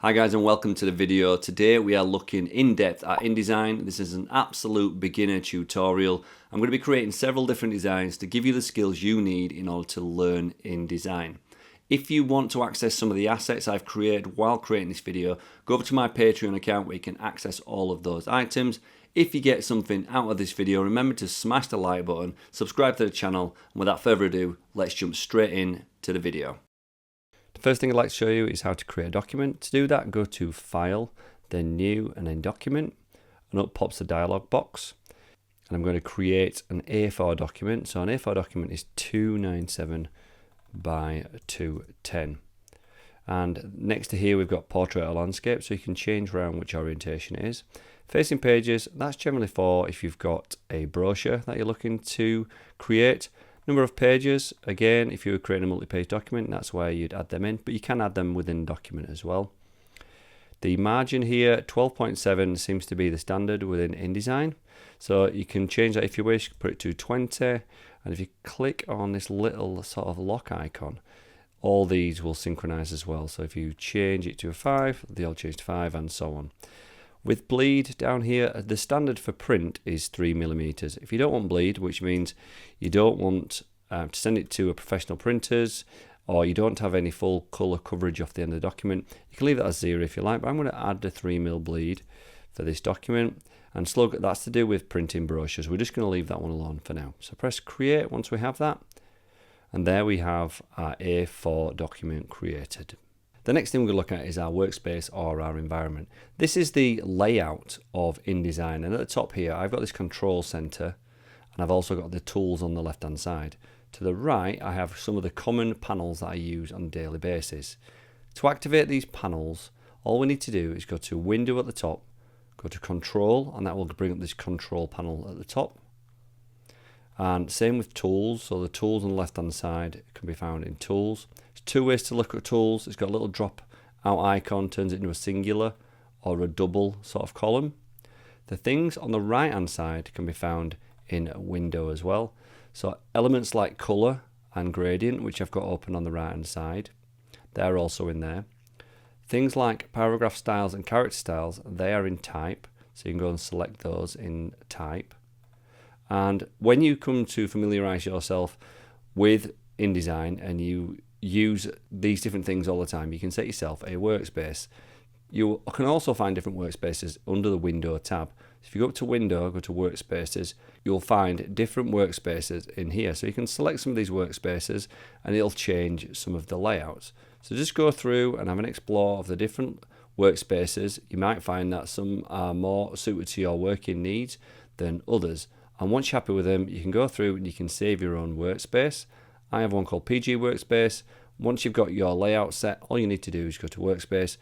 Hi guys and welcome to the video. Today we are looking in depth at InDesign. This is an absolute beginner tutorial. I'm going to be creating several different designs to give you the skills you need in order to learn InDesign. If you want to access some of the assets I've created while creating this video, go over to my Patreon account where you can access all of those items. If you get something out of this video, remember to smash the like button, subscribe to the channel, and without further ado, let's jump straight in to the video. The first thing I'd like to show you is how to create a document. To do that, go to File, then New, and then Document, and up pops the dialog box. And I'm going to create an A4 document. So an A4 document is 297 by 210. And next to here we've got Portrait or Landscape, so you can change around which orientation it is. Facing pages, that's generally for if you've got a brochure that you're looking to create. Number of pages, again, if you were creating a multi-page document, that's where you'd add them in, but you can add them within the document as well. The margin here, 12.7 seems to be the standard within InDesign. So you can change that if you wish, put it to 20, and if you click on this little sort of lock icon, all these will synchronize as well. So if you change it to a 5, they'll change to 5 and so on. With bleed down here, the standard for print is 3mm. If you don't want bleed, which means you don't want to send it to a professional printers, or you don't have any full colour coverage off the end of the document, you can leave that as 0 if you like, but I'm going to add the 3mm bleed for this document. And slug, that's to do with printing brochures. We're just going to leave that one alone for now. So press create once we have that. And there we have our A4 document created. The next thing we're going to look at is our workspace or our environment. This is the layout of InDesign, and at the top here I've got this control center, and I've also got the tools on the left hand side. To the right I have some of the common panels that I use on a daily basis. To activate these panels, all we need to do is go to Window at the top, go to Control, and that will bring up this control panel at the top. And same with tools, so the tools on the left hand side can be found in tools. There's two ways to look at tools. It's got a little drop out icon, turns it into a singular or a double sort of column. The things on the right hand side can be found in a window as well. So elements like color and gradient, which I've got open on the right hand side, they're also in there. Things like paragraph styles and character styles, they are in type, so you can go and select those in type. And when you come to familiarize yourself with InDesign and you use these different things all the time, you can set yourself a workspace. You can also find different workspaces under the Window tab. If you go up to Window, go to Workspaces, you'll find different workspaces in here. So you can select some of these workspaces and it'll change some of the layouts. So just go through and have an explore of the different workspaces. You might find that some are more suited to your working needs than others. And once you're happy with them, you can go through and you can save your own workspace. I have one called PG Workspace. Once you've got your layout set, all you need to do is go to Workspace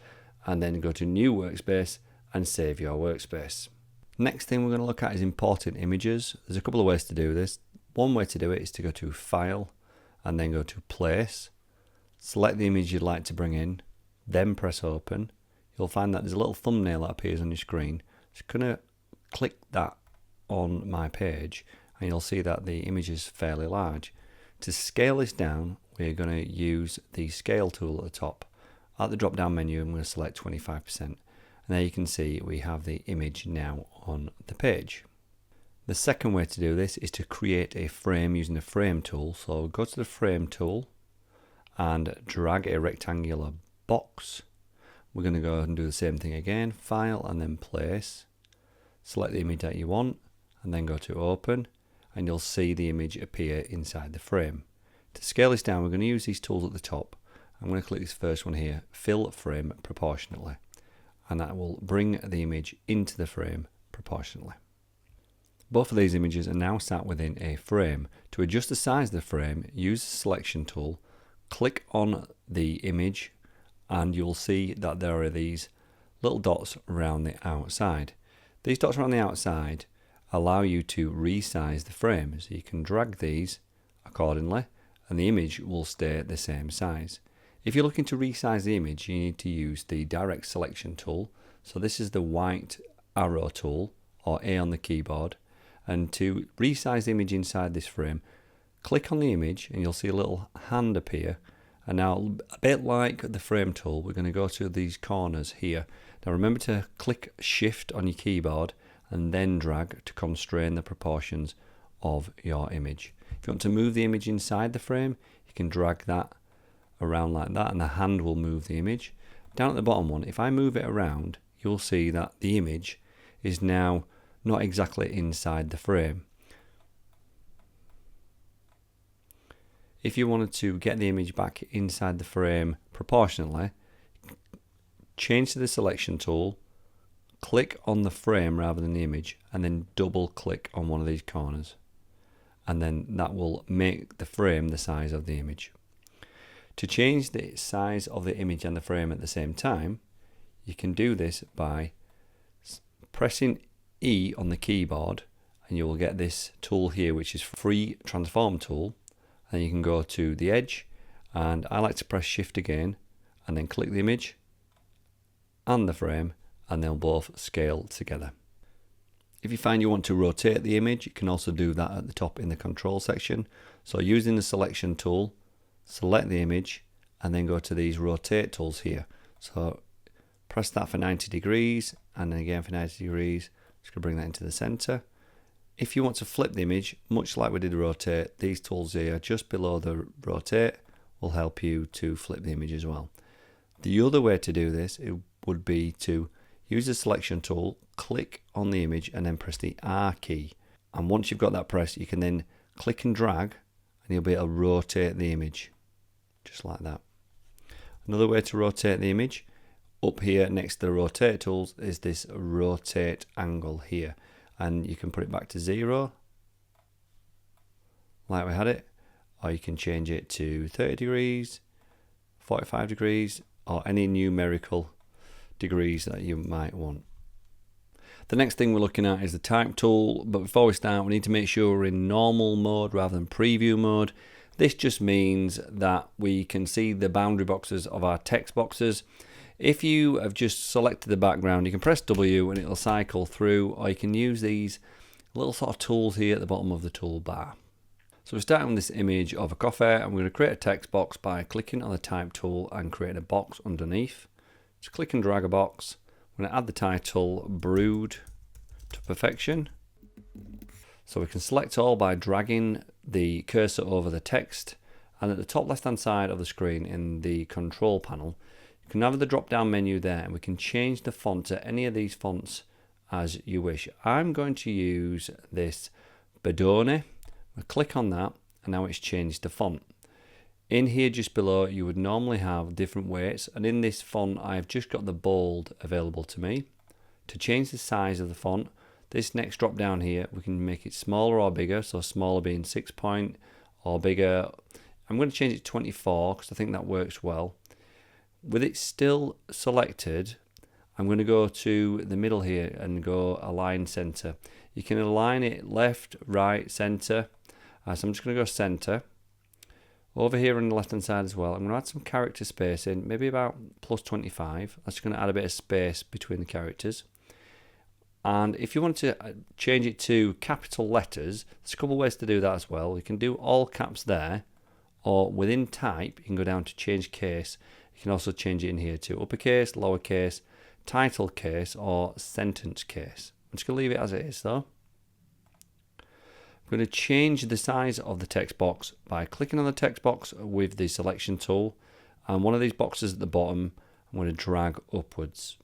and then go to New Workspace and save your workspace. Next thing we're going to look at is importing images. There's a couple of ways to do this. One way to do it is to go to File and then go to Place. Select the image you'd like to bring in, then press Open. You'll find that there's a little thumbnail that appears on your screen. Just going to click that on my page and you'll see that the image is fairly large. To scale this down, we're going to use the scale tool at the top. At the drop down menu I'm going to select 25%, and there you can see we have the image now on the page. The second way to do this is to create a frame using the frame tool. So go to the frame tool and drag a rectangular box. We're going to go and do the same thing again, File and then Place. Select the image that you want and then go to Open, and you'll see the image appear inside the frame. To scale this down, we're going to use these tools at the top. I'm going to click this first one here, Fill Frame Proportionately, and that will bring the image into the frame proportionately. Both of these images are now sat within a frame. To adjust the size of the frame, use the Selection tool, click on the image, and you'll see that there are these little dots around the outside. These dots around the outside allow you to resize the frame, so you can drag these accordingly and the image will stay the same size. If you're looking to resize the image, you need to use the Direct Selection tool. So this is the white arrow tool, or A on the keyboard, and to resize the image inside this frame, click on the image and you'll see a little hand appear, And now, a bit like the frame tool, we're going to go to these corners here. Now remember to click Shift on your keyboard and then drag to constrain the proportions of your image. If you want to move the image inside the frame, you can drag that around like that and the hand will move the image. Down at the bottom one, if I move it around, you'll see that the image is now not exactly inside the frame. If you wanted to get the image back inside the frame proportionately, change to the selection tool, click on the frame rather than the image, and then double click on one of these corners. And then that will make the frame the size of the image. To change the size of the image and the frame at the same time, you can do this by pressing E on the keyboard, and you will get this tool here, which is free transform tool. And you can go to the edge, and I like to press Shift again and then click the image and the frame, and they'll both scale together. If you find you want to rotate the image, you can also do that at the top in the control section. So using the selection tool, select the image and then go to these rotate tools here. So press that for 90 degrees and then again for 90 degrees. Just going to bring that into the center. If you want to flip the image, much like we did rotate, these tools here just below the rotate will help you to flip the image as well. The other way to do this, it would be to use the selection tool, click on the image and then press the R key. And once you've got that pressed, you can then click and drag and you'll be able to rotate the image, just like that. Another way to rotate the image, up here next to the rotate tools, is this rotate angle here. And you can put it back to 0 like we had it, or you can change it to 30 degrees, 45 degrees, or any numerical degrees that you might want. The next thing we're looking at is the type tool, but before we start we need to make sure we're in normal mode rather than preview mode. This just means that we can see the boundary boxes of our text boxes. If you have just selected the background, you can press W and it'll cycle through, or you can use these little sort of tools here at the bottom of the toolbar. So we're starting with this image of a coffee, and we're going to create a text box by clicking on the type tool and create a box underneath. Just click and drag a box. I'm going to add the title Brewed to Perfection. So we can select all by dragging the cursor over the text, and at the top left hand side of the screen in the control panel, you can have the drop down menu there and we can change the font to any of these fonts as you wish. I'm going to use this Bedone. We'll click on that and now it's changed the font. In here just below you would normally have different weights, and in this font I've just got the bold available to me. To change the size of the font, this next drop down here we can make it smaller or bigger, so smaller being 6 point or bigger. I'm going to change it to 24 because I think that works well. With it still selected, I'm going to go to the middle here and go align center. You can align it left, right, center. So I'm just going to go center. Over here on the left hand side as well, I'm going to add some character space in, maybe about plus 25. That's going to add a bit of space between the characters. And if you want to change it to capital letters, there's a couple of ways to do that as well. You can do all caps there, or within type, you can go down to change case. You can also change it in here to uppercase, lowercase, title case, or sentence case. I'm just going to leave it as it is though. I'm going to change the size of the text box by clicking on the text box with the selection tool, and one of these boxes at the bottom I'm going to drag upwards.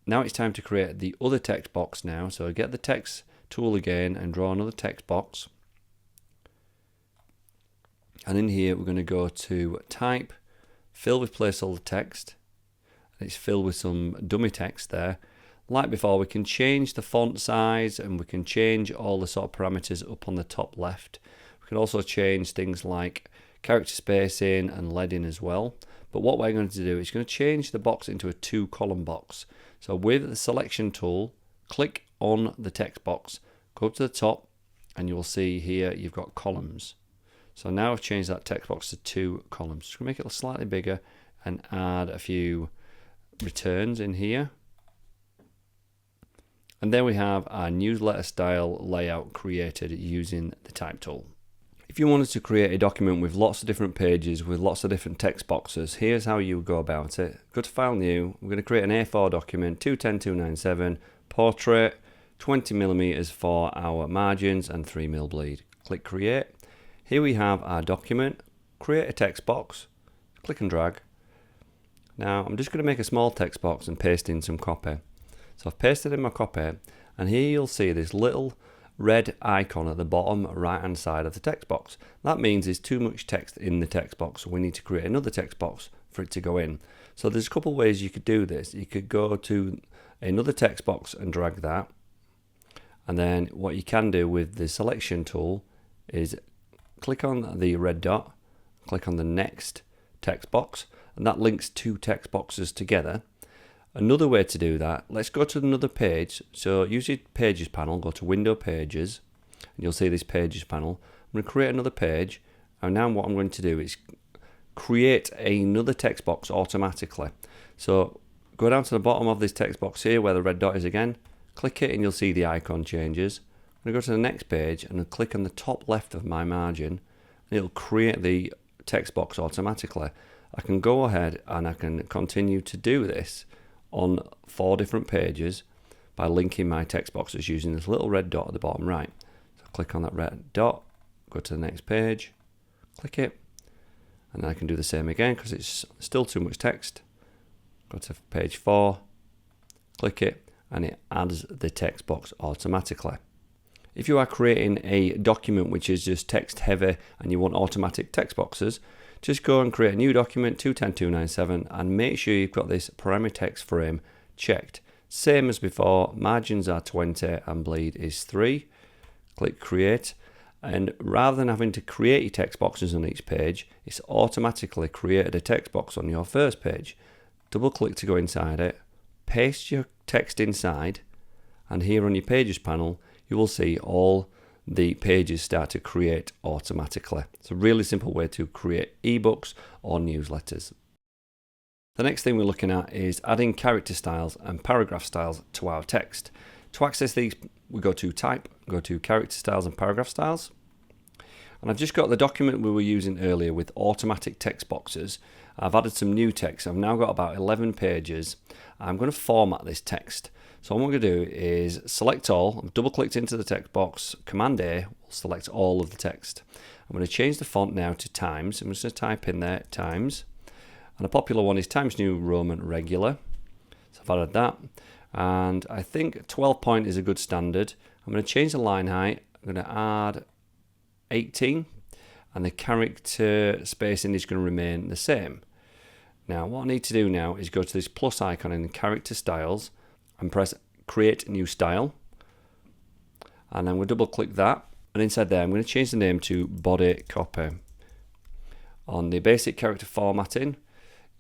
Now it's time to create the other text box now, so get the text tool again and draw another text box. And in here we're going to go to type, fill with placeholder text, and it's filled with some dummy text there. Like before, we can change the font size and we can change all the sort of parameters up on the top left. We can also change things like character spacing and leading as well. But what we're going to do is going to change the box into a 2-column box. So with the selection tool, click on the text box, go up to the top, and you'll see here you've got columns. So now I've changed that text box to 2 columns. Just going to make it slightly bigger and add a few returns in here. And then we have our newsletter style layout created using the type tool. If If you wanted to create a document with lots of different pages, with lots of different text boxes, here's how you would go about it. Go to File, New. We're going to create an A4 document, 210-297, portrait, 20mm for our margins and 3mm bleed. Click Create. Here we have our document. Create a text box. Click and drag. Now I'm just going to make a small text box and paste in some copy. So I've pasted in my copy, and here you'll see this little red icon at the bottom right hand side of the text box. That means there's too much text in the text box, so we need to create another text box for it to go in. So there's a couple of ways you could do this. You could go to another text box and drag that, and then what you can do with the selection tool is click on the red dot, click on the next text box, and that links two text boxes together. Another way to do that, let's go to another page. So use your Pages panel, go to Window Pages, and you'll see this Pages panel. I'm going to create another page, and now what I'm going to do is create another text box automatically. So go down to the bottom of this text box here where the red dot is again, click it and you'll see the icon changes. I'm going to go to the next page and I'll click on the top left of my margin, and it'll create the text box automatically. I can go ahead and I can continue to do this on 4 different pages by linking my text boxes using this little red dot at the bottom right. So click on that red dot, go to the next page, click it, and then I can do the same again because it's still too much text. Go to page 4, click it, and it adds the text box automatically. If you are creating a document which is just text heavy and you want automatic text boxes, just go and create a new document, 210-297, and make sure you've got this primary text frame checked. Same as before, margins are 20 and bleed is 3. Click Create, and rather than having to create your text boxes on each page, it's automatically created a text box on your first page. Double click to go inside it, paste your text inside, and here on your Pages panel, you will see all the pages start to create automatically. It's a really simple way to create ebooks or newsletters. The next thing we're looking at is adding character styles and paragraph styles to our text. To access these, we go to Type, go to Character Styles and Paragraph Styles. And I've just got the document we were using earlier with automatic text boxes. I've added some new text. I've now got about 11 pages. I'm going to format this text. So what I'm going to do is select all. I've double clicked into the text box, Command A will select all of the text. I'm going to change the font now to Times. I'm just going to type in there Times, and a popular one is Times New Roman Regular. So I've added that, and I think 12 point is a good standard. I'm going to change the line height. I'm going to add 18, and the character spacing is going to remain the same. Now what I need to do now is go to this plus icon in Character Styles and press Create New Style, and I'm going to double click that, and inside there I'm going to change the name to Body Copy. On the basic character formatting,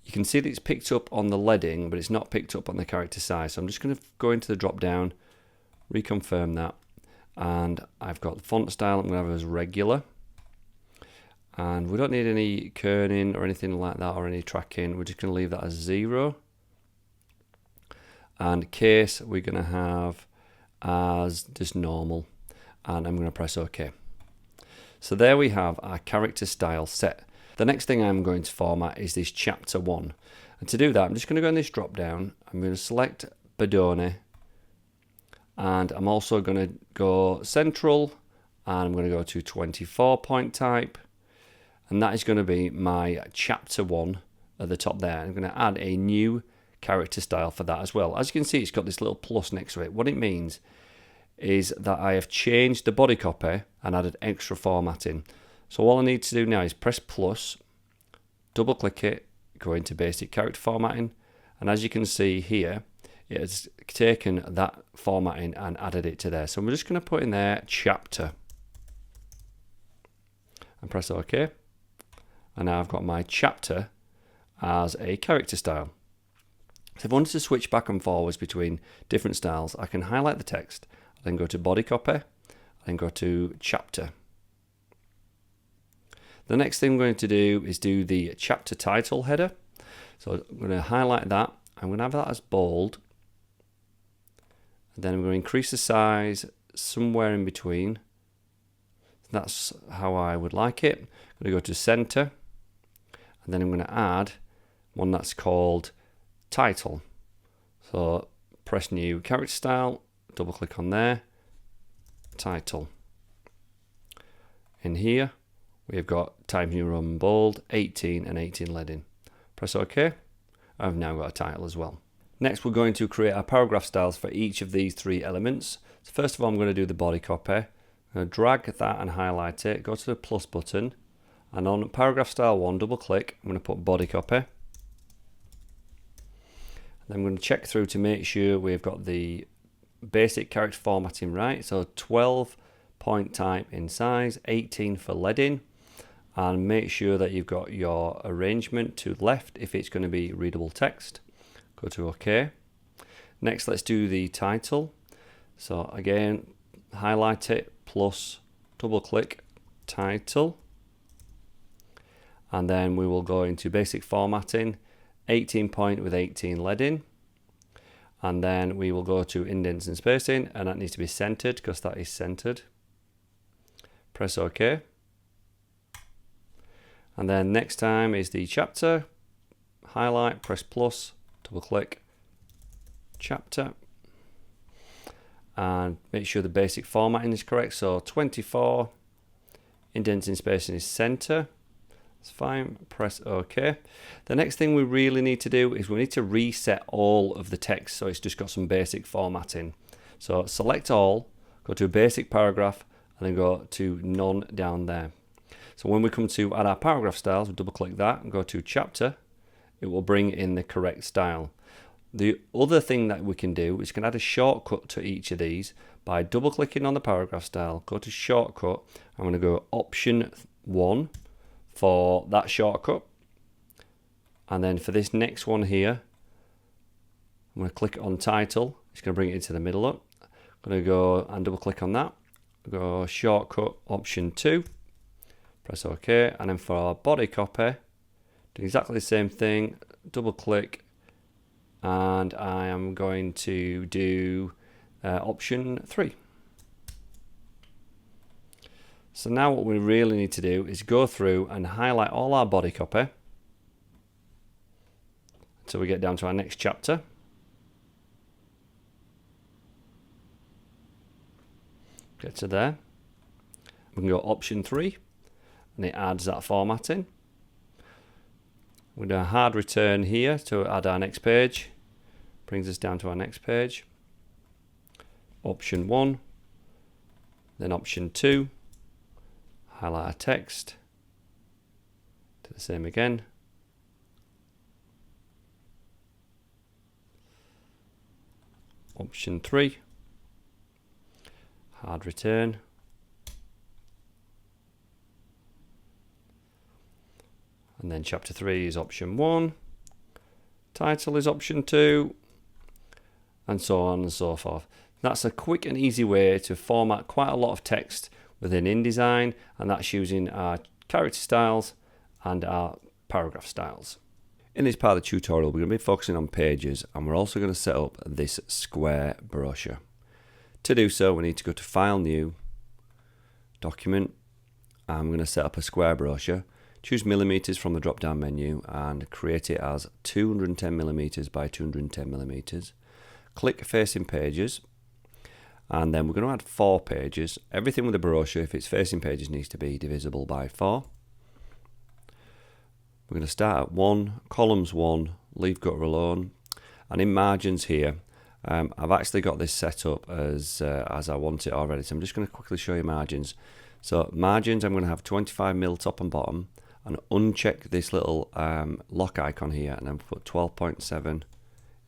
you can see that it's picked up on the leading, but it's not picked up on the character size. So I'm just going to go into the drop down, reconfirm that, and I've got the font style I'm going to have as regular, and we don't need any kerning or anything like that or any tracking. We're just going to leave that as 0. And case we're going to have as just normal, and I'm going to press OK. So there we have our character style set. The next thing I'm going to format is this chapter 1, and to do that I'm just going to go in this drop down. I'm going to select Bedoni, and I'm also going to go central, and I'm going to go to 24 point type, and that is going to be my chapter 1 at the top there. I'm going to add a new character style for that as well. As you can see, it's got this little plus next to it. What it means is that I have changed the body copy and added extra formatting. So all I need to do now is press plus, double click it, go into basic character formatting, and as you can see here, it has taken that formatting and added it to there. So I'm just going to put in there chapter and press OK, and now I've got my chapter as a character style. So if I wanted to switch back and forwards between different styles, I can highlight the text, then go to body copy, then go to chapter. The next thing I'm going to do is do the chapter title header. So I'm going to highlight that. I'm going to have that as bold. And then I'm going to increase the size somewhere in between That's how I would like it. I'm going to go to center, and then I'm going to add one that's called title. So press new character style, double click on there, title. In here we've got Times New Roman bold, 18 and 18 leading. Press OK. I've now got a title as well. Next we're going to create our paragraph styles for each of these three elements. So first of all I'm going to do the body copy. I'm going to drag that and highlight it, go to the plus button, and on paragraph style 1 double click, I'm going to put body copy. Then I'm going to check through to make sure we've got the basic character formatting right. So 12 point type in size, 18 for leading, and make sure that you've got your arrangement to left if it's going to be readable text. Go to OK. Next let's do the title. So again, highlight it, plus double click title, and then we will go into basic formatting, 18 point with 18 leading, and then we will go to indents and spacing, and that needs to be centered because that is centered. Press OK. And then next time is the chapter, highlight, press plus, double click chapter, and make sure the basic formatting is correct. So 24, indents and spacing is center. That's fine. Press OK. The next thing we really need to do is we need to reset all of the text so it's just got some basic formatting. So select all, go to basic paragraph, and then go to none down there. So when we come to add our paragraph styles, we double click that and go to chapter. It will bring in the correct style. The other thing that we can do is we can add a shortcut to each of these by double clicking on the paragraph style, go to shortcut. I'm going to go option 1 for that shortcut, and then for this next one here I'm going to click on title. It's going to bring it into the middle up. I'm going to go and double click on that, go shortcut option 2, press OK, and then for our body copy do exactly the same thing, double click, and I am going to do option 3. So now what we really need to do is go through and highlight all our body copy until we get down to our next chapter. Get to there. We can go option 3 and it adds that formatting. We're going to hard return here to add our next page. Brings us down to our next page. Option 1, then option 2. Highlight our text. Do the same again. Option 3. Hard return. And then chapter 3 is option 1. Title is option 2. And so on and so forth. That's a quick and easy way to format quite a lot of text within InDesign, and that's using our character styles and our paragraph styles. In this part of the tutorial we're going to be focusing on pages, and we're also going to set up this square brochure. To do so we need to go to File, New, Document, and I'm going to set up a square brochure. Choose millimeters from the drop down menu and create it as 210 millimeters by 210 millimeters. Click Facing Pages, and then we're going to add 4 pages. Everything with a brochure, if it's facing pages, needs to be divisible by 4. We're going to start at 1, columns 1, leave gutter alone, and in margins here I've actually got this set up as I want it already, so I'm just going to quickly show you margins. So margins, I'm going to have 25mm top and bottom, and uncheck this little lock icon here, and then put 12.7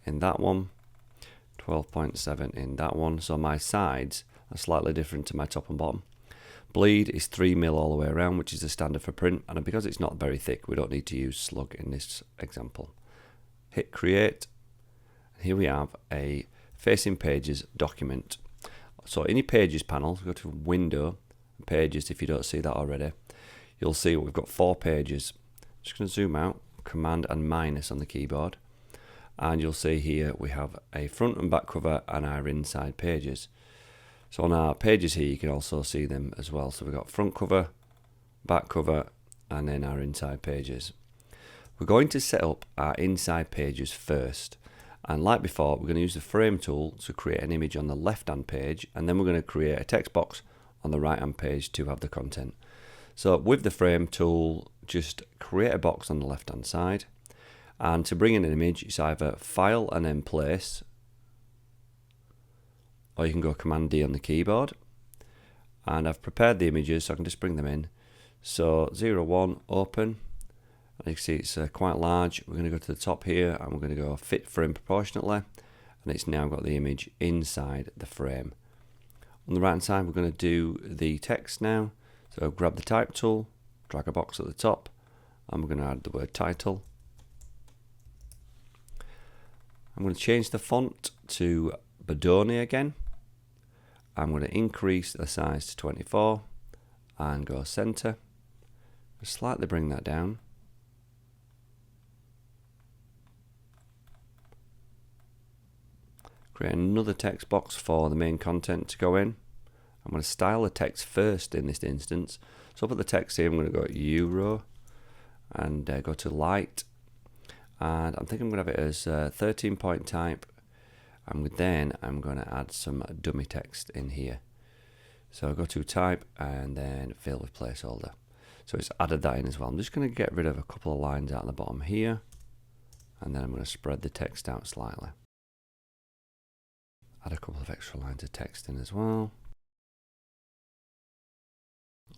in that one, 12.7 in that one. So my sides are slightly different to my top and bottom. Bleed is 3mm all the way around, which is the standard for print, and because it's not very thick we don't need to use slug in this example. Hit create. Here we have a facing pages document. So in your pages panel, go to window, pages if you don't see that already. You'll see we've got 4 pages. Just going to zoom out, command and minus on the keyboard, and you'll see here we have a front and back cover and our inside pages. So on our pages here, you can also see them as well. So we've got front cover, back cover, and then our inside pages. We're going to set up our inside pages first. And like before, we're going to use the frame tool to create an image on the left-hand page, and then we're going to create a text box on the right-hand page to have the content. So with the frame tool, just create a box on the left-hand side. And to bring in an image, it's either File and then Place, or you can go Command D on the keyboard. And I've prepared the images so I can just bring them in. So 01, open. And you can see it's quite large. We're going to go to the top here and we're going to go Fit Frame Proportionately. And it's now got the image inside the frame. On the right hand side, we're going to do the text now. So grab the Type tool, drag a box at the top, and we're going to add the word title. I'm going to change the font to Bodoni again. I'm going to increase the size to 24 and go center. Slightly bring that down. Create another text box for the main content to go in. I'm going to style the text first in this instance. So I'll put the text here. I'm going to go Euro and go to light. And I'm thinking I'm going to have it as 13-point type. And then I'm going to add some dummy text in here. So I'll go to type and then fill with placeholder. So it's added that in as well. I'm just going to get rid of a couple of lines out the bottom here. And then I'm going to spread the text out slightly. Add a couple of extra lines of text in as well.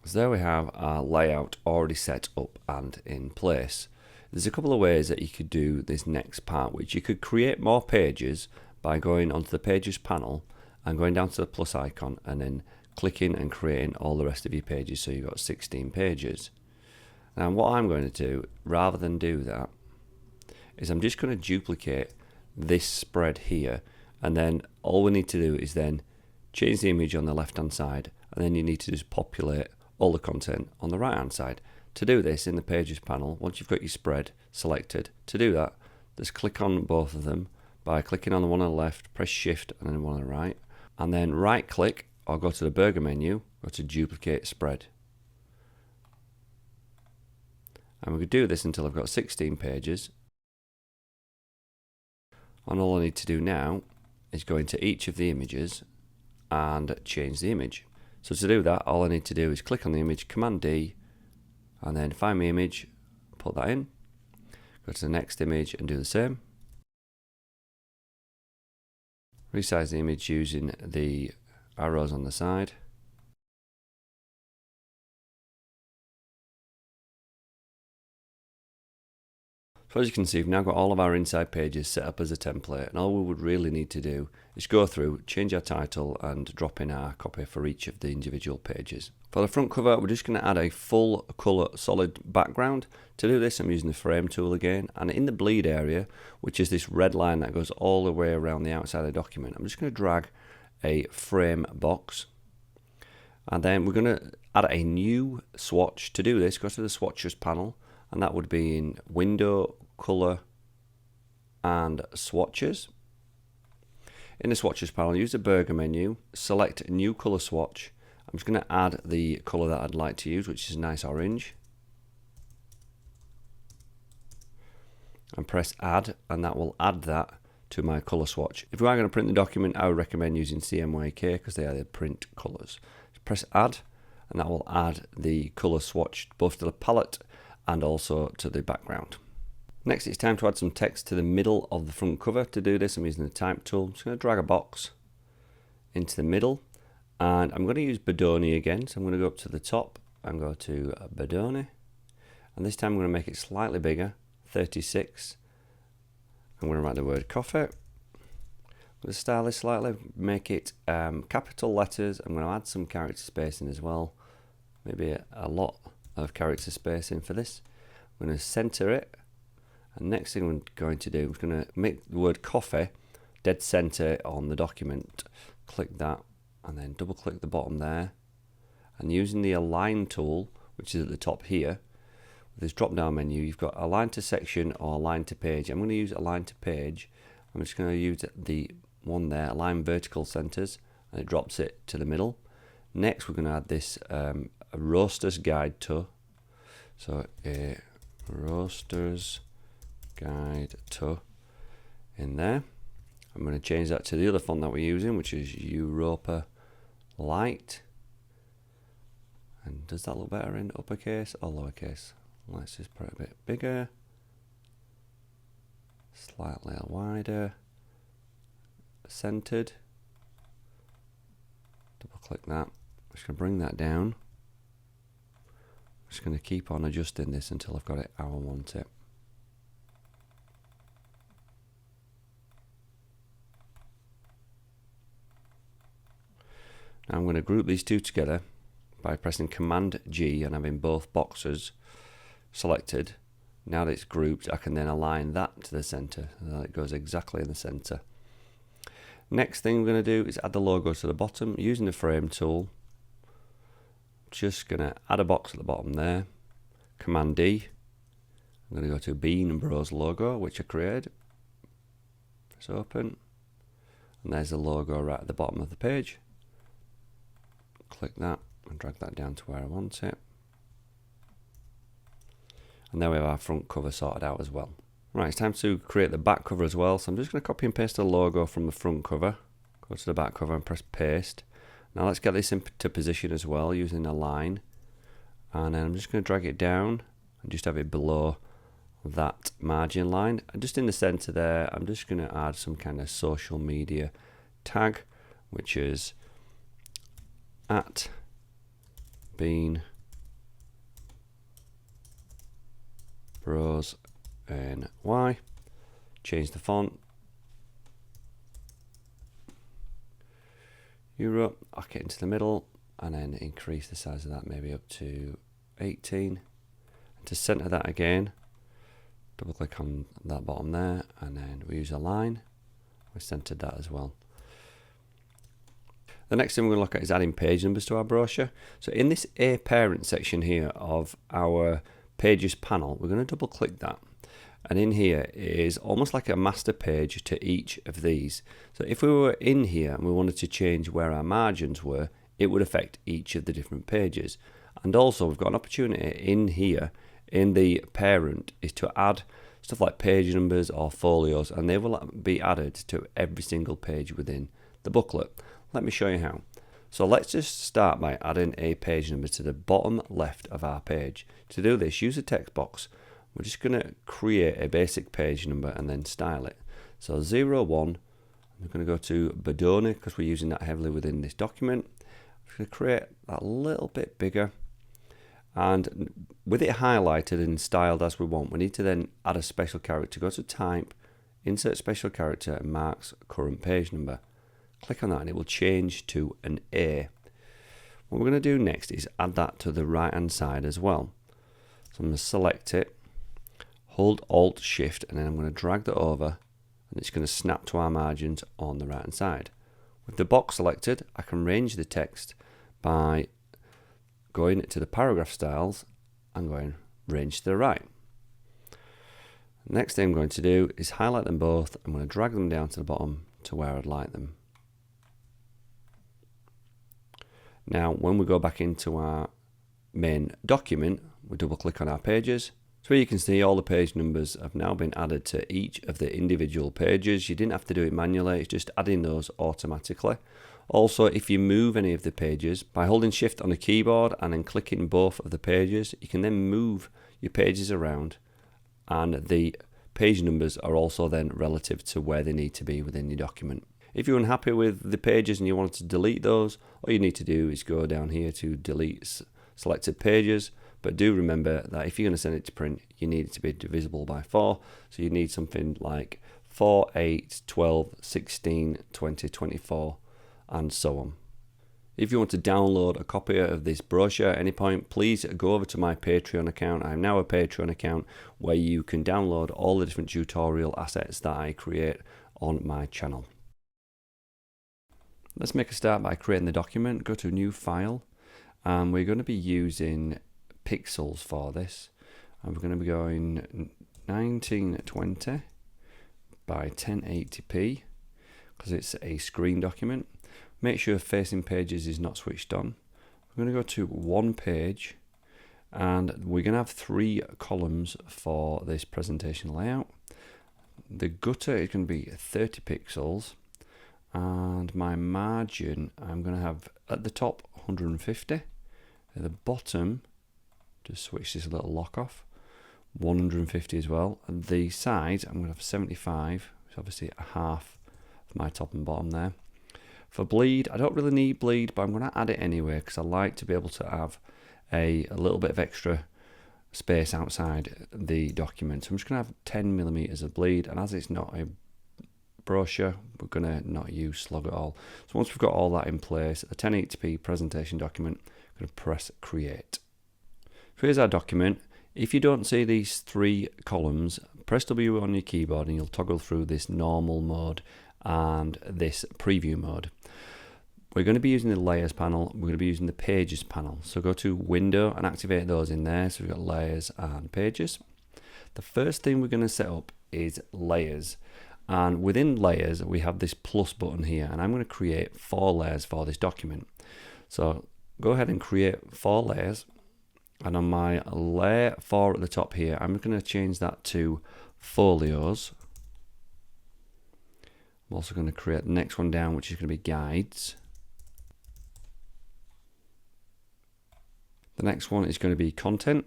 So there we have our layout already set up and in place. There's a couple of ways that you could do this next part, which you could create more pages by going onto the Pages panel and going down to the plus icon and then clicking and creating all the rest of your pages, so you've got 16 pages. Now what I'm going to do, rather than do that, is I'm just going to duplicate this spread here, and then all we need to do is then change the image on the left hand side, and then you need to just populate all the content on the right hand side. To do this in the Pages panel, once you've got your spread selected, to do that, just click on both of them by clicking on the one on the left, press Shift and then the one on the right, and then right click or go to the burger menu, go to Duplicate Spread. And we could do this until I've got 16 pages. And all I need to do now is go into each of the images and change the image. So to do that, all I need to do is click on the image, Command D, and then find my image, put that in, go to the next image and do the same. Resize the image using the arrows on the side. So as you can see, we've now got all of our inside pages set up as a template, and all we would really need to do is go through, change our title and drop in our copy for each of the individual pages. For the front cover, we're just going to add a full colour solid background. To do this, I'm using the frame tool again, and in the bleed area, which is this red line that goes all the way around the outside of the document, I'm just going to drag a frame box, and then we're going to add a new swatch. To do this, go to the Swatches panel, and that would be in Window, Colour and Swatches. In the Swatches panel, use the burger menu, select New Colour Swatch. I'm just going to add the colour that I'd like to use, which is a nice orange. And press Add, and that will add that to my colour swatch. If you are going to print the document, I would recommend using CMYK because they are the print colours. Press Add, and that will add the colour swatch both to the palette and also to the background. Next, it's time to add some text to the middle of the front cover. To do this, I'm using the Type tool. I'm just going to drag a box into the middle, and I'm going to use Bodoni again. So I'm going to go up to the top and go to Bodoni, and this time I'm going to make it slightly bigger, 36. I'm going to write the word coffee. I'm going to style this slightly, make it capital letters. I'm going to add some character spacing as well, maybe a lot of character spacing for this. I'm going to center it, and next thing I'm going to do is going to make the word coffee dead center on the document. Click that and then double click the bottom there, and using the align tool, which is at the top here, with this drop down menu, you've got align to section or align to page. I'm going to use align to page. I'm just going to use the one there, align vertical centers. and it drops it to the middle. Next we're going to add this a roaster's guide to. So a roaster's guide to in there. I'm going to change that to the other font that we're using, which is Europa Light. And does that look better in uppercase or lowercase? Let's just put it a bit bigger, slightly wider, centered. Double click that. I'm just going to bring that down. I'm just going to keep on adjusting this until I've got it how I want it. Now I'm going to group these two together by pressing Command G and having both boxes selected. Now that it's grouped, I can then align that to the center so that it goes exactly in the center. Next thing we're going to do is add the logo to the bottom using the frame tool. Just going to add a box at the bottom there. Command D. I'm going to go to Bean and Bros logo, which I created. Press open, and there's the logo right at the bottom of the page. Click that and drag that down to where I want it. And there we have our front cover sorted out as well. Right, it's time to create the back cover as well. So I'm just going to copy and paste the logo from the front cover. Go to the back cover and press paste. Now let's get this into position as well using a line. And then I'm just going to drag it down and just have it below that margin line. And just in the center there, I'm just going to add some kind of social media tag, which is at Bean Bros NY. Change the font. Europe, lock it into the middle, and then increase the size of that maybe up to 18. And to center that again, double click on that bottom there, and then we use a line. We centered that as well. The next thing we're going to look at is adding page numbers to our brochure. So in this A parent section here of our pages panel, we're going to double click that. And in here is almost like a master page to each of these. So if we were in here and we wanted to change where our margins were, it would affect each of the different pages. And also we've got an opportunity in here, in the parent, is to add stuff like page numbers or folios, and they will be added to every single page within the booklet. Let me show you how. So let's just start by adding a page number to the bottom left of our page. To do this, use a text box. We're just going to create a basic page number and then style it. So 01, I'm going to go to Bodoni because we're using that heavily within this document. I'm going to create that a little bit bigger. And with it highlighted and styled as we want, we need to then add a special character. Go to Type, Insert Special Character, and marks current page number. Click on that and it will change to an A. What we're going to do next is add that to the right hand side as well. So I'm going to select it, hold Alt Shift, and then I'm going to drag that over, and it's going to snap to our margins on the right hand side. With the box selected, I can range the text by going to the paragraph styles and going range to the right. Next thing I'm going to do is highlight them both. I'm going to drag them down to the bottom to where I'd like them. Now when we go back into our main document, we double click on our pages. So you can see all the page numbers have now been added to each of the individual pages. You didn't have to do it manually, it's just adding those automatically. Also, if you move any of the pages, by holding Shift on the keyboard and then clicking both of the pages, you can then move your pages around, and the page numbers are also then relative to where they need to be within your document. If you're unhappy with the pages and you want to delete those, all you need to do is go down here to delete selected pages. But do remember that if you're going to send it to print, you need it to be divisible by 4. So you need something like 4, 8, 12, 16, 20, 24, and so on. If you want to download a copy of this brochure at any point, please go over to my Patreon account. I have now a Patreon account where you can download all the different tutorial assets that I create on my channel. Let's make a start by creating the document. Go to New File, and we're going to be using pixels for this, and we're going to be going 1920 by 1080p because it's a screen document. Make sure facing pages is not switched on. I'm going to go to one page, and we're going to have 3 columns for this presentation layout. The gutter is going to be 30 pixels, and my margin I'm going to have at the top 150, at the bottom, to switch this little lock off, 150 as well, and the sides I'm going to have 75, which is obviously a half of my top and bottom there. For bleed, I don't really need bleed, but I'm going to add it anyway because I like to be able to have a little bit of extra space outside the document. So I'm just going to have 10mm of bleed, and as it's not a brochure, we're going to not use slug at all. So once we've got all that in place, a 1080p presentation document, I'm going to press create. So here's our document. If you don't see these 3 columns, press W on your keyboard and you'll toggle through this normal mode and this preview mode. We're going to be using the layers panel, we're going to be using the pages panel. So go to window and activate those in there. So we've got layers and pages. The first thing we're going to set up is layers. And within layers, we have this plus button here, and I'm going to create 4 layers for this document. So go ahead and create 4 layers. And on my layer 4 at the top here, I'm going to change that to folios. I'm also going to create the next one down, which is going to be guides. The next one is going to be content.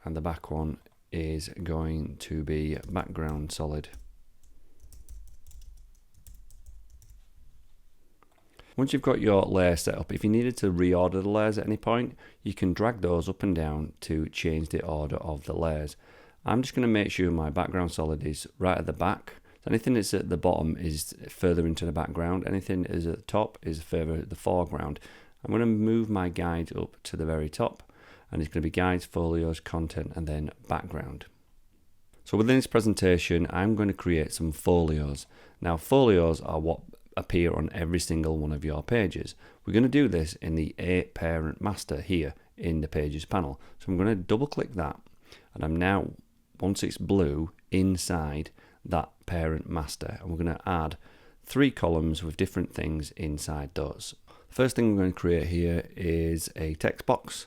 And the back one is going to be background solid. Once you've got your layer set up, if you needed to reorder the layers at any point, you can drag those up and down to change the order of the layers. I'm just going to make sure my background solid is right at the back. So anything that's at the bottom is further into the background. Anything that is at the top is further at the foreground. I'm going to move my guide up to the very top, and it's going to be guides, folios, content, and then background. So within this presentation, I'm going to create some folios. Now, folios are what appear on every single one of your pages. We're going to do this in the parent master here in the pages panel. So I'm going to double click that, and I'm now, once it's blue, inside that parent master, and we're going to add 3 columns with different things inside those. The first thing we're going to create here is a text box,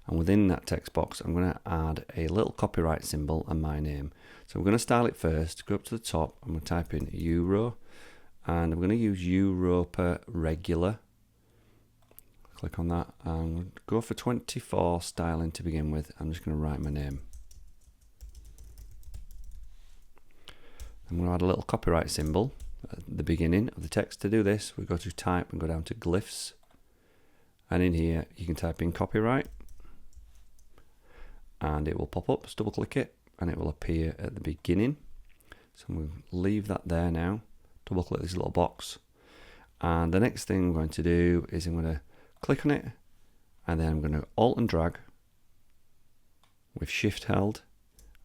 and within that text box I'm going to add a little copyright symbol and my name. So we're going to style it first, go up to the top, I'm going to type in Euro, and I'm going to use Europa regular. Click on that and go for 24 styling to begin with. I'm just going to write my name. I'm going to add a little copyright symbol at the beginning of the text. To do this, we go to type and go down to glyphs, and in here you can type in copyright and it will pop up. Just double click it and it will appear at the beginning. So I'm going to leave that there now. Double click this little box, and the next thing I'm going to do is I'm going to click on it, and then I'm going to Alt and drag with Shift held,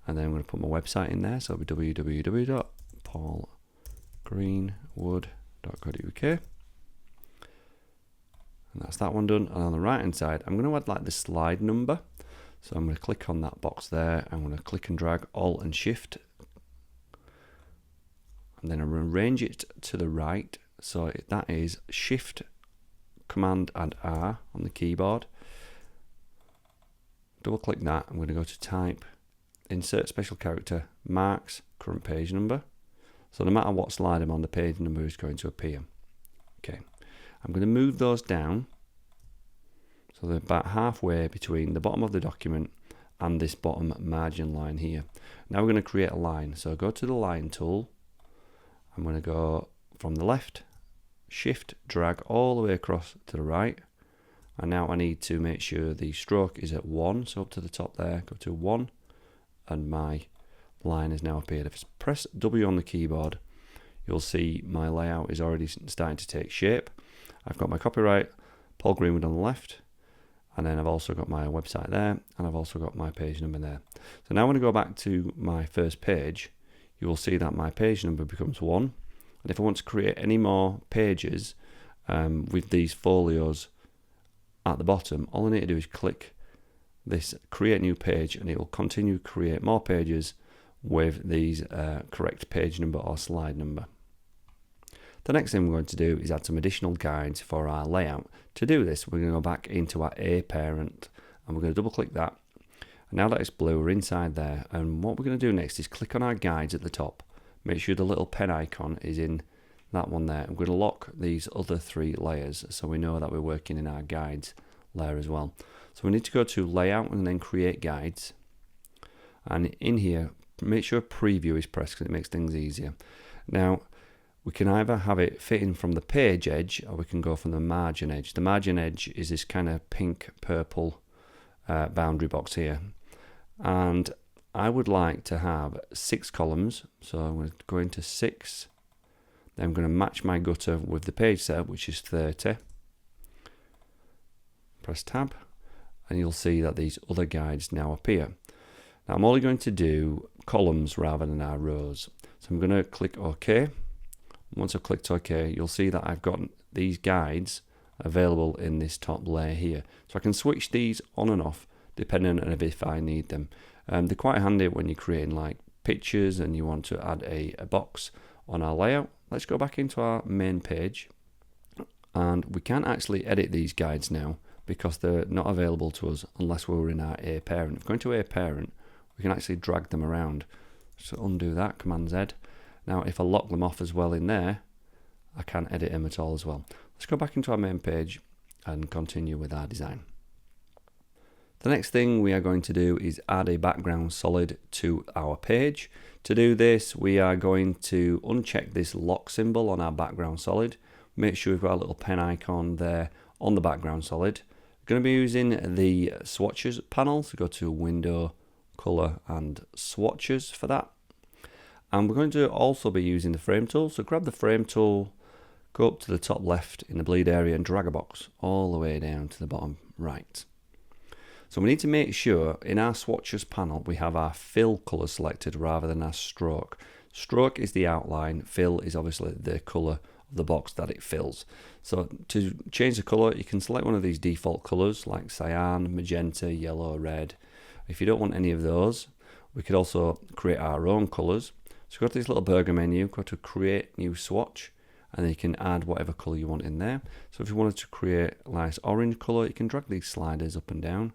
and then I'm going to put my website in there. So it'll be www.paulgreenwood.co.uk, and that's that one done. And on the right hand side, I'm going to add like the slide number. So I'm going to click on that box there. I'm going to click and drag Alt and Shift, and then I'm going to arrange it to the right. So that is Shift, Command and R on the keyboard. Double click that. I'm going to go to type, insert special character, marks, current page number. So no matter what slide I'm on, the page number is going to appear. Okay, I'm going to move those down so they're about halfway between the bottom of the document and this bottom margin line here. Now we're going to create a line. So go to the line tool. I'm going to go from the left, Shift, drag all the way across to the right, and now I need to make sure the stroke is at 1, so up to the top there, go to 1, and my line has now appeared. If I press W on the keyboard, you'll see my layout is already starting to take shape. I've got my copyright, Paul Greenwood on the left, and then I've also got my website there, and I've also got my page number there. So now when I go back to my first page, you will see that my page number becomes 1. And if I want to create any more pages with these folios at the bottom, all I need to do is click this create new page, and it will continue to create more pages with these correct page number or slide number. The next thing we're going to do is add some additional guides for our layout. To do this, we're going to go back into our A parent and we're going to double click that. And now that it's blue, we're inside there. And what we're going to do next is click on our guides at the top. Make sure the little pen icon is in that one there. I'm going to lock these other 3 layers so we know that we're working in our guides layer as well. So we need to go to layout and then create guides. And in here, make sure preview is pressed because it makes things easier. Now, we can either have it fitting from the page edge or we can go from the margin edge. The margin edge is this kind of pink purple boundary box here. And I would like to have 6 columns. So I'm going to go into 6. Then I'm going to match my gutter with the page setup, which is 30. Press tab and you'll see that these other guides now appear. Now I'm only going to do columns rather than our rows. So I'm going to click OK. Once I've clicked OK, you'll see that I've got these guides available in this top layer here. So I can switch these on and off depending on if I need them. They're quite handy when you're creating like pictures and you want to add a box on our layout. Let's go back into our main page and we can't actually edit these guides now because they're not available to us unless we're in our A parent. If we go into A parent, we can actually drag them around. So undo that, Command Z. Now if I lock them off as well in there, I can't edit them at all as well. Let's go back into our main page and continue with our design. The next thing we are going to do is add a background solid to our page. To do this, we are going to uncheck this lock symbol on our background solid. Make sure we've got a little pen icon there on the background solid. We're going to be using the Swatches panel, so go to Window, Color and Swatches for that. And we're going to also be using the frame tool. So grab the frame tool, go up to the top left in the bleed area and drag a box all the way down to the bottom right. So we need to make sure in our swatches panel we have our fill color selected rather than our stroke. Stroke is the outline, fill is obviously the color of the box that it fills. So to change the color, you can select one of these default colors like cyan, magenta, yellow, red. If you don't want any of those, we could also create our own colors. So go to this little burger menu, go to create new swatch, and then you can add whatever color you want in there. So if you wanted to create a nice orange color, you can drag these sliders up and down.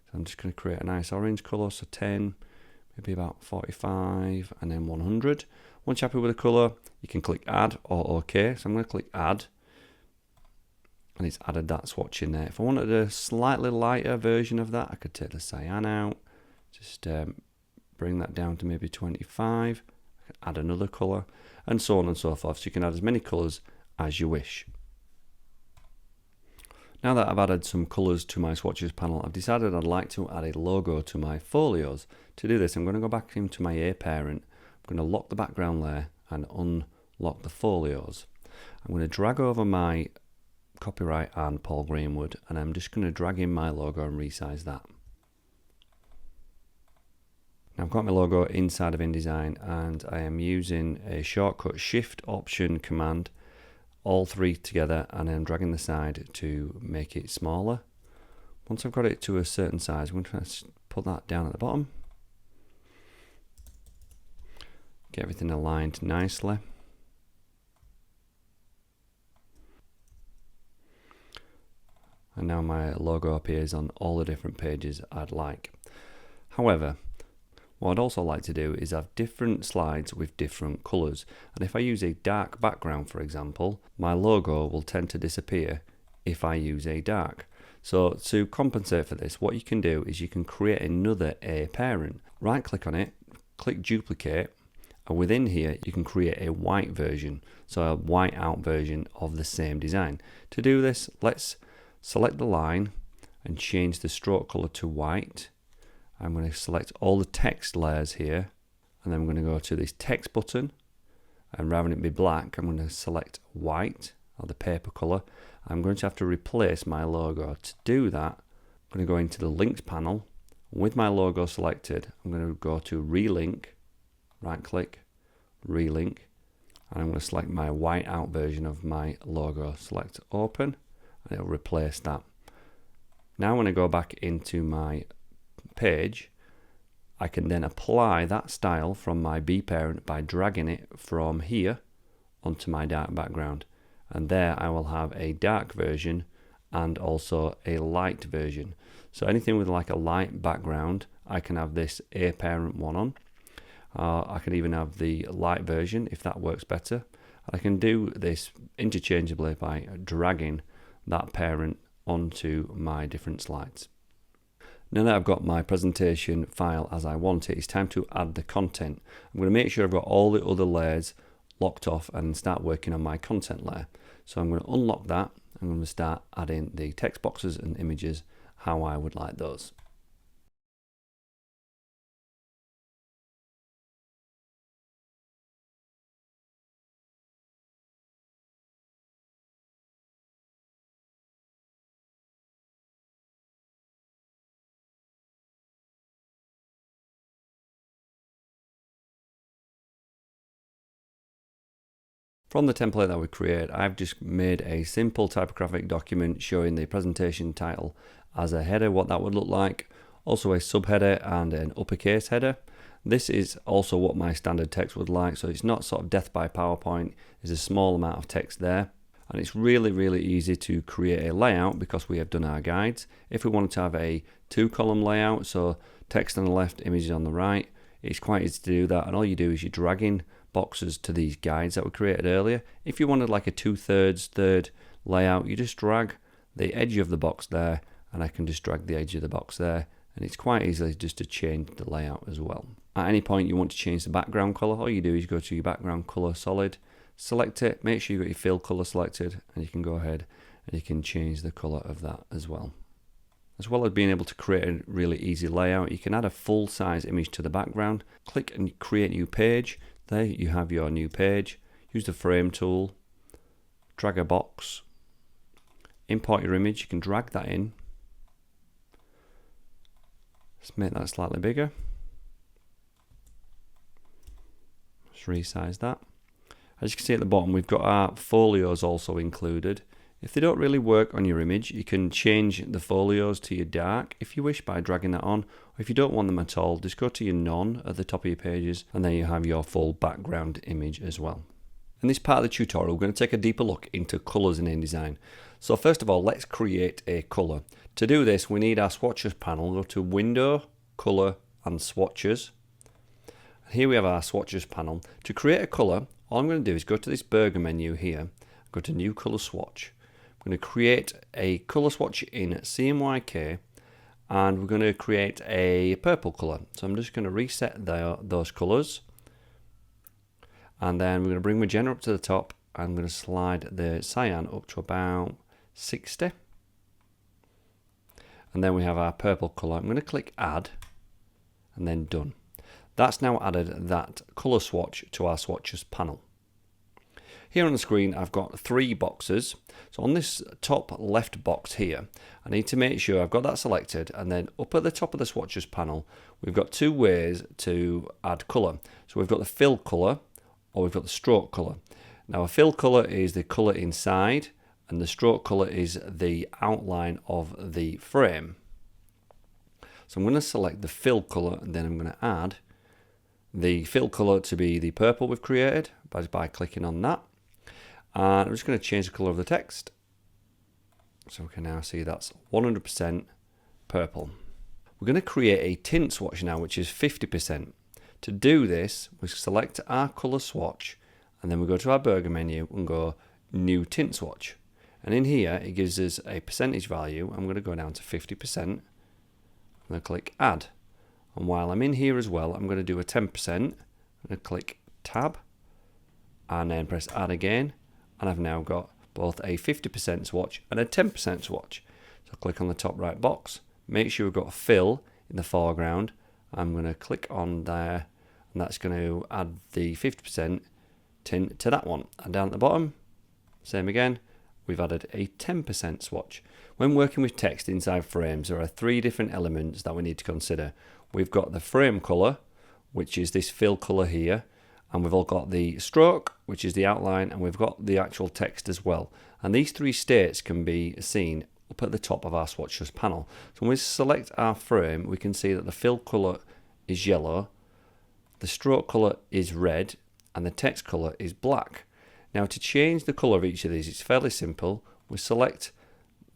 So I'm just going to create a nice orange color, so 10, maybe about 45, and then 100. Once you're happy with the color, you can click add or OK. So I'm going to click add, and it's added that swatch in there. If I wanted a slightly lighter version of that, I could take the cyan out, just bring that down to maybe 25. Add another color and so on and so forth, so you can add as many colors as you wish. Now that I've added some colors to my swatches panel, I've decided I'd like to add a logo to my folios. To do this, I'm going to go back into my A parent. I'm going to lock the background layer and unlock the folios. I'm going to drag over my copyright and Paul Greenwood, and I'm just going to drag in my logo and resize that. Now I've got my logo inside of InDesign and I am using a shortcut Shift Option Command, all 3 together, and I'm dragging the side to make it smaller. Once I've got it to a certain size, I'm going to put that down at the bottom. Get everything aligned nicely. And now my logo appears on all the different pages I'd like. However, what I'd also like to do is have different slides with different colours, and if I use a dark background, for example, my logo will tend to disappear if I use a dark. So to compensate for this, what you can do is you can create another A parent. Right click on it, click duplicate, and within here you can create a white version, so a white out version of the same design. To do this, let's select the line and change the stroke colour to white. I'm going to select all the text layers here, and then I'm going to go to this text button, and rather than it be black, I'm going to select white, or the paper color. I'm going to have to replace my logo. To do that, I'm going to go into the links panel. With my logo selected, I'm going to go to relink, right click, relink, and I'm going to select my white out version of my logo. Select open, and it'll replace that. Now when I go back into my page, I can then apply that style from my B parent by dragging it from here onto my dark background. And there I will have a dark version and also a light version. So anything with like a light background, I can have this A parent one on. I can even have the light version if that works better. I can do this interchangeably by dragging that parent onto my different slides. Now that I've got my presentation file as I want it, it's time to add the content. I'm going to make sure I've got all the other layers locked off and start working on my content layer. So I'm going to unlock that. I'm going to start adding the text boxes and images how I would like those. From the template that we create, I've just made a simple typographic document showing the presentation title as a header, what that would look like, also a subheader and an uppercase header. This is also what my standard text would like, so it's not sort of death by PowerPoint. There's a small amount of text there, and it's really easy to create a layout because we have done our guides. If we wanted to have a 2-column layout, so text on the left, images on the right, it's quite easy to do that, and all you do is you're dragging boxes to these guides that we created earlier. If you wanted like a 2/3 third layout, you just drag the edge of the box there, and I can just drag the edge of the box there, and it's quite easy just to change the layout as well. At any point you want to change the background color, all you do is go to your background color solid, select it, make sure you've got your fill color selected, and you can go ahead and you can change the color of that as well. As well as being able to create a really easy layout, you can add a full size image to the background, click and create new page. There you have your new page. Use the frame tool, drag a box, import your image. You can drag that in. Let's make that slightly bigger. Let's resize that. As you can see at the bottom, we've got our folios also included. If they don't really work on your image, you can change the folios to your dark if you wish by dragging that on. Or if you don't want them at all, just go to your none at the top of your pages, and then you have your full background image as well. In this part of the tutorial, we're going to take a deeper look into colors in InDesign. So first of all, let's create a color. To do this, we need our swatches panel. Go to Window, Color, and Swatches. Here we have our swatches panel. To create a color, all I'm going to do is go to this burger menu here, go to New Color Swatch. I'm going to create a color swatch in CMYK, and we're going to create a purple color. So I'm just going to reset those colors, and then we're going to bring magenta up to the top. I'm going to slide the cyan up to about 60, and then we have our purple color. I'm going to click Add, and then Done. That's now added that color swatch to our swatches panel. Here on the screen I've got 3 boxes. So on this top left box here, I need to make sure I've got that selected, and then up at the top of the swatches panel we've got 2 ways to add colour. So we've got the fill colour, or we've got the stroke colour. Now a fill colour is the colour inside, and the stroke colour is the outline of the frame. So I'm going to select the fill colour, and then I'm going to add the fill colour to be the purple we've created by clicking on that. And I'm just going to change the colour of the text. So we can now see that's 100% purple. We're going to create a tint swatch now, which is 50%. To do this, we select our colour swatch, and then we go to our burger menu and go New Tint Swatch. And in here, it gives us a percentage value. I'm going to go down to 50%. I'm going to click Add. And while I'm in here as well, I'm going to do a 10%. I'm going to click Tab, and then press Add again. And I've now got both a 50% swatch and a 10% swatch. So click on the top right box, make sure we've got a fill in the foreground. I'm going to click on there, and that's going to add the 50% tint to that one. And down at the bottom, same again, we've added a 10% swatch. When working with text inside frames, there are 3 different elements that we need to consider. We've got the frame color, which is this fill color here, and we've all got the stroke, which is the outline, and we've got the actual text as well. And these 3 states can be seen up at the top of our swatches panel. So when we select our frame, we can see that the fill color is yellow, the stroke color is red, and the text color is black. Now to change the colour of each of these, it's fairly simple. We select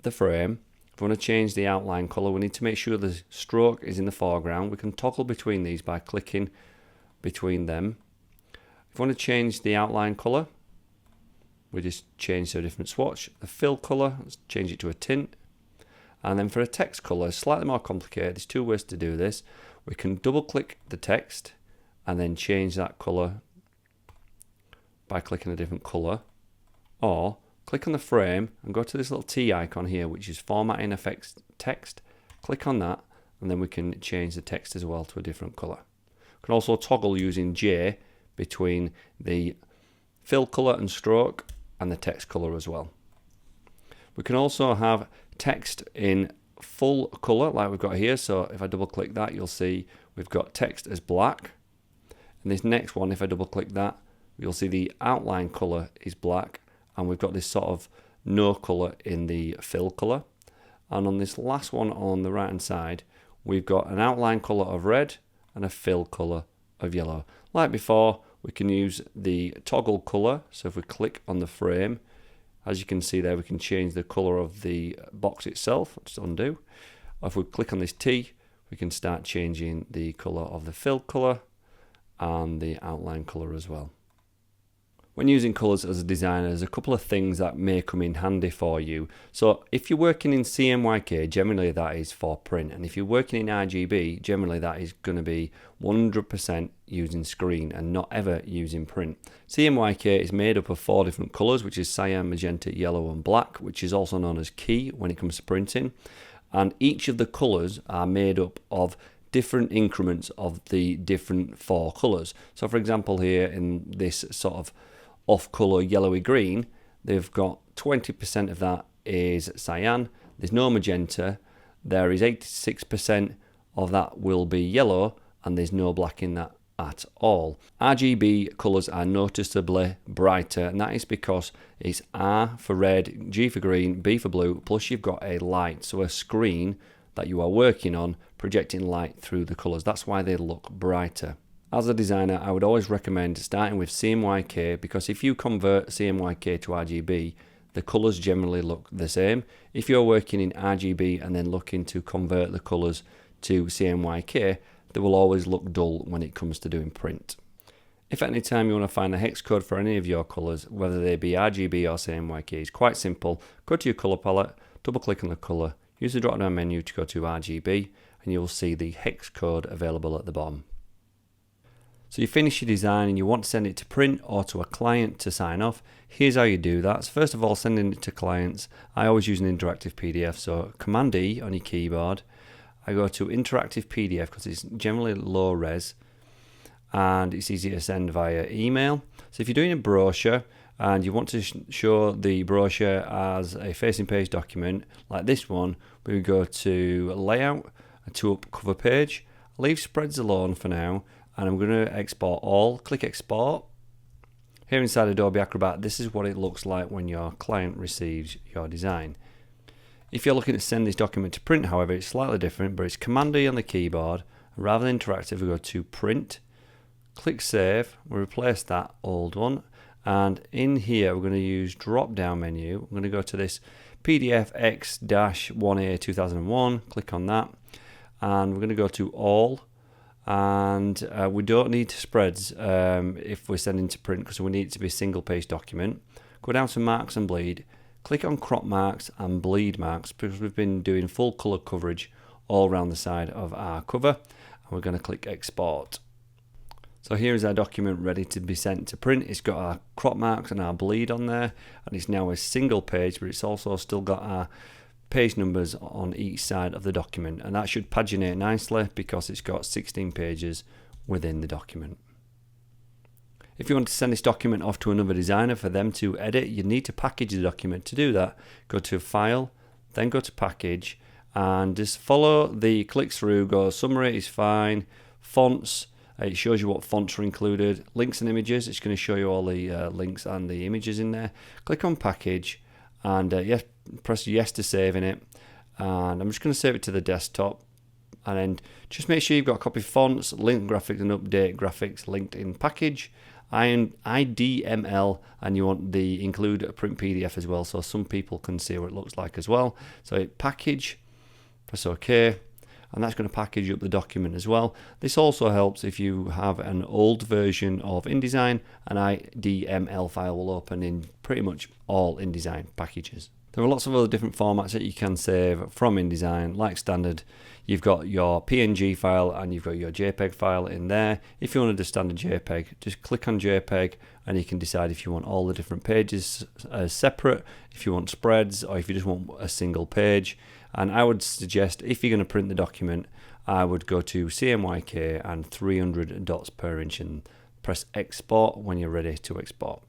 the frame. If we want to change the outline colour, we need to make sure the stroke is in the foreground. We can toggle between these by clicking between them. If we want to change the outline colour, we just change to a different swatch. The fill colour, let's change it to a tint. And then for a text colour, slightly more complicated. There's two ways to do this. We can double click the text and then change that colour by clicking a different colour, or click on the frame and go to this little T icon here, which is formatting effects text. Click on that, and then we can change the text as well to a different colour. We can also toggle using J between the fill colour and stroke and the text colour as well. We can also have text in full colour like we've got here. So if I double click that, you'll see we've got text as black. And this next one, if I double click that, you'll see the outline colour is black, and we've got this sort of no colour in the fill colour. And on this last one on the right hand side, we've got an outline colour of red and a fill colour of yellow. Like before, we can use the toggle colour. So if we click on the frame, as you can see there, we can change the colour of the box itself. Just undo. If we click on this T, we can start changing the colour of the fill colour and the outline colour as well. When using colours as a designer, there's a couple of things that may come in handy for you. So if you're working in CMYK, generally that is for print. And if you're working in RGB, generally that is going to be 100% using screen and not ever using print. CMYK is made up of 4 different colours, which is cyan, magenta, yellow and black, which is also known as key when it comes to printing. And each of the colours are made up of different increments of the different 4 colours. So for example here in this sort of off colour yellowy green, they've got 20% of that is cyan, there's no magenta, there is 86% of that will be yellow, and there's no black in that at all. RGB colours are noticeably brighter, and that is because it's R for red, G for green, B for blue, plus you've got a light, so a screen that you are working on projecting light through the colours. That's why they look brighter. As a designer, I would always recommend starting with CMYK, because if you convert CMYK to RGB, the colours generally look the same. If you're working in RGB and then looking to convert the colours to CMYK, they will always look dull when it comes to doing print. If at any time you want to find a hex code for any of your colours, whether they be RGB or CMYK, it's quite simple. Go to your colour palette, double click on the colour, use the drop down menu to go to RGB, and you'll see the hex code available at the bottom. So you finish your design and you want to send it to print or to a client to sign off. Here's how you do that. So first of all, sending it to clients, I always use an interactive PDF. So Command E on your keyboard. I go to interactive PDF because it's generally low res and it's easy to send via email. So if you're doing a brochure and you want to show the brochure as a facing page document like this one, we would go to layout, to up cover page, leave spreads alone for now, and I'm going to export all. Click export. Here inside Adobe Acrobat, this is what it looks like when your client receives your design. If you're looking to send this document to print, however, it's slightly different, but it's Command E on the keyboard. Rather than interactive, we go to print, click save, we replace that old one, and in here we're going to use drop down menu. I'm going to go to this PDF X-1A 2001, click on that, and we're going to go to all. And we don't need spreads if we're sending to print, because we need it to be a single page document. Go down to marks and bleed, click on crop marks and bleed marks, because we've been doing full colour coverage all around the side of our cover, and we're going to click export. So here is our document ready to be sent to print. It's got our crop marks and our bleed on there, and it's now a single page, but it's also still got our page numbers on each side of the document, and that should paginate nicely because it's got 16 pages within the document. If you want to send this document off to another designer for them to edit, you need to package the document. To do that, go to File, then go to Package, and just follow the click through. Go summary is fine, fonts, it shows you what fonts are included, links and images, it's going to show you all the links and the images in there. Click on Package, and yes, press yes to saving it, and I'm just going to save it to the desktop, and then just make sure you've got a copy of fonts, link graphics and update graphics linked in package, IDML, and you want the include a print PDF as well, so some people can see what it looks like as well. So hit package, press OK, and that's going to package up the document as well. This also helps if you have an old version of InDesign. An IDML file will open in pretty much all InDesign packages. There are lots of other different formats that you can save from InDesign. Like standard, you've got your PNG file and you've got your JPEG file in there. If you want to do standard JPEG, just click on JPEG and you can decide if you want all the different pages separate, if you want spreads, or if you just want a single page. And I would suggest, if you're going to print the document, I would go to CMYK and 300 dots per inch and press export when you're ready to export.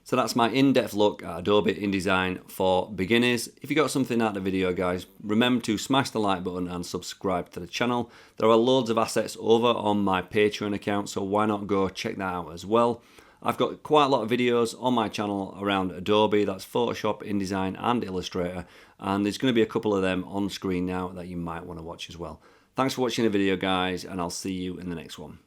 So that's my in-depth look at Adobe InDesign for beginners. If you got something out of the video, guys, remember to smash the like button and subscribe to the channel. There are loads of assets over on my Patreon account, so why not go check that out as well. I've got quite a lot of videos on my channel around Adobe, that's Photoshop, InDesign and Illustrator, and there's going to be a couple of them on screen now that you might want to watch as well. Thanks for watching the video, guys, and I'll see you in the next one.